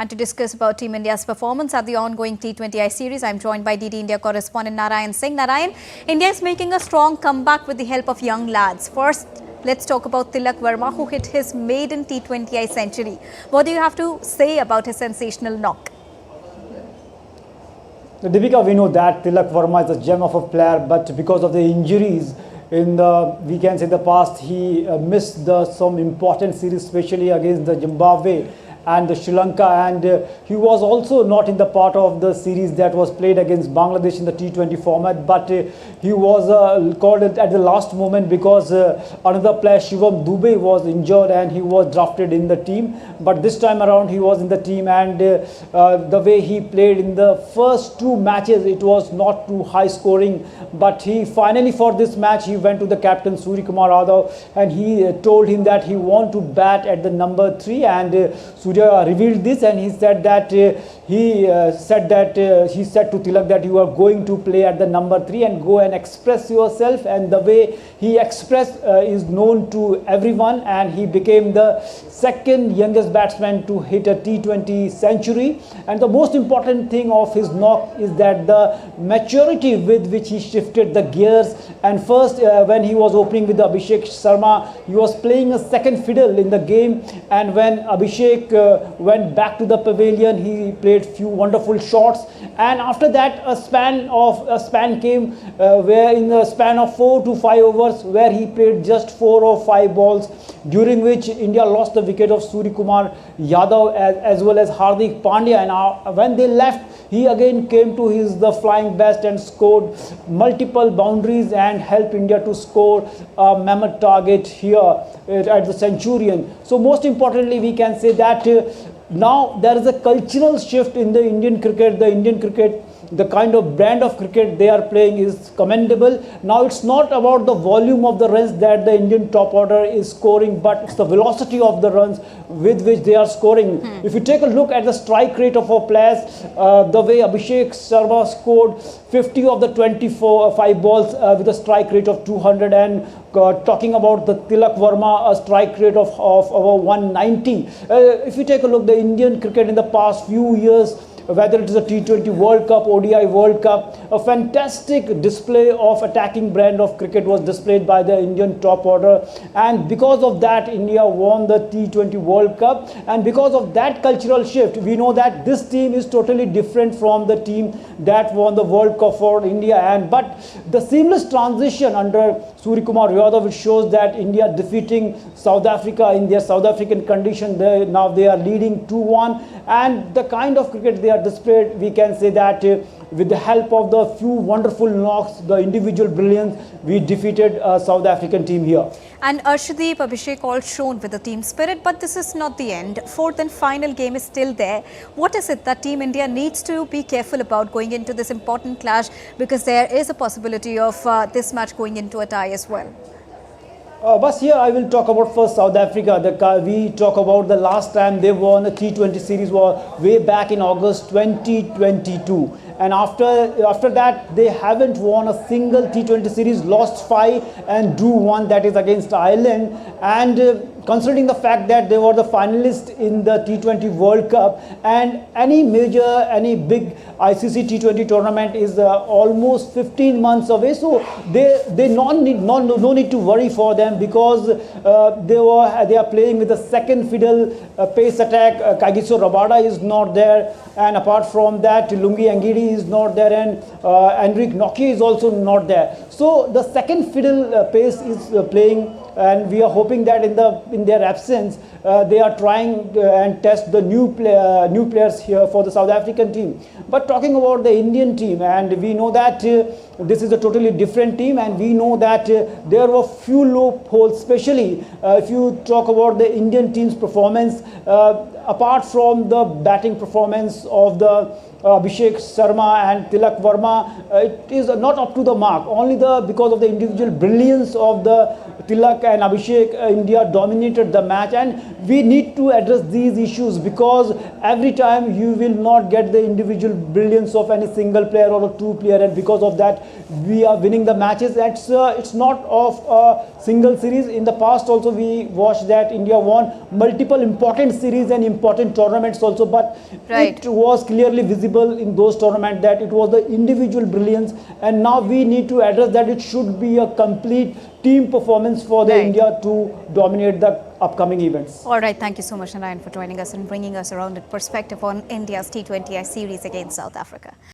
And to discuss about Team India's performance at the ongoing T20I series, I'm joined by DD India correspondent Narayan Singh. Narayan, India is making a strong comeback with the help of young lads. First, let's talk about Tilak Varma, who hit his maiden T20I century. What do you have to say about his sensational knock? Deepika, we know that Tilak Varma is a gem of a player, but because of the injuries in the past, he missed some important series, especially against the Zimbabwe and the Sri Lanka, and he was also not in the part of the series that was played against Bangladesh in the T20 format, but he was called at the last moment because another player, Shivam Dube, was injured and he was drafted in the team. But this time around he was in the team, and the way he played in the first two matches, it was not too high scoring, but he finally, for this match, he went to the captain Surya Kumar Yadav and he told him that he want to bat at the number 3, and Surya revealed this, and he said that he said to Tilak that you are going to play at the number 3 and go and express yourself, and the way he expressed is known to everyone, and he became the second youngest batsman to hit a T20 century. And the most important thing of his knock is that the maturity with which he shifted the gears. And first, when he was opening with Abhishek Sharma, he was playing a second fiddle in the game, and when Abhishek went back to the pavilion, he played few wonderful shots, and after that a span came where in the span of 4 to 5 overs where he played just 4 or 5 balls, during which India lost the wicket of Surya Kumar Yadav as well as Hardik Pandya, and when they left, he again came to the flying best and scored multiple boundaries and helped India to score a mammoth target here at the Centurion. So most importantly, we can say that now there is a cultural shift in the Indian cricket. The kind of brand of cricket they are playing is commendable. Now it's not about the volume of the runs that the Indian top order is scoring, but it's the velocity of the runs with which they are scoring. If you take a look at the strike rate of our players, the way Abhishek Sharma scored 50 of the 5 balls with a strike rate of 200, and talking about the Tilak Varma, a strike rate of over 190. If you take a look, the Indian cricket in the past few years, whether it is a T20 World Cup, ODI World Cup, a fantastic display of attacking brand of cricket was displayed by the Indian top order, and because of that India won the T20 World Cup. And because of that cultural shift, we know that this team is totally different from the team that won the World Cup for India. But the seamless transition under Surya Kumar Yadav, which shows that India defeating South Africa in their South African condition, now they are leading 2-1, and the kind of cricket they are displayed, we can say that with the help of the few wonderful knocks, the individual brilliance, we defeated a South African team here. And Arshdeep, Abhishek all shown with the team spirit, but this is not the end. Fourth and final game is still there. What is it that Team India needs to be careful about going into this important clash, because there is a possibility of this match going into a tie as well? But here I will talk about first South Africa. We talk about the last time they won a T20 series was way back in August 2022. And after that, they haven't won a single T20 series, lost 5 and drew 1, that is against Ireland. And considering the fact that they were the finalists in the T20 World Cup, and any big ICC T20 tournament is almost 15 months away, so they no need to worry for them, because they are playing with the second fiddle pace attack. Kagiso Rabada is not there, and apart from that, Lungi Angidi is not there, and Enrique Nokia is also not there. So the second fiddle pace is playing, and we are hoping that in their absence, they are trying and test the new players here for the South African team. But talking about the Indian team, and we know that this is a totally different team, and we know that there were few loopholes, especially if you talk about the Indian team's performance, apart from the batting performance of the Abhishek Sharma and Tilak Varma, it is not up to the mark. Only because of the individual brilliance of the Tilak and Abhishek, India dominated the match, and we need to address these issues, because every time you will not get the individual brilliance of any single player or a two player, and because of that we are winning the matches. It's not of a single series. In the past also we watched that India won multiple important series and important tournaments also, but Right. it was clearly visible in those tournaments that it was the individual brilliance, and now we need to address that it should be a complete team performance for the Right. India to dominate the upcoming events. All right, thank you so much, Narayan, for joining us and bringing us a rounded perspective on India's T20I series against South Africa.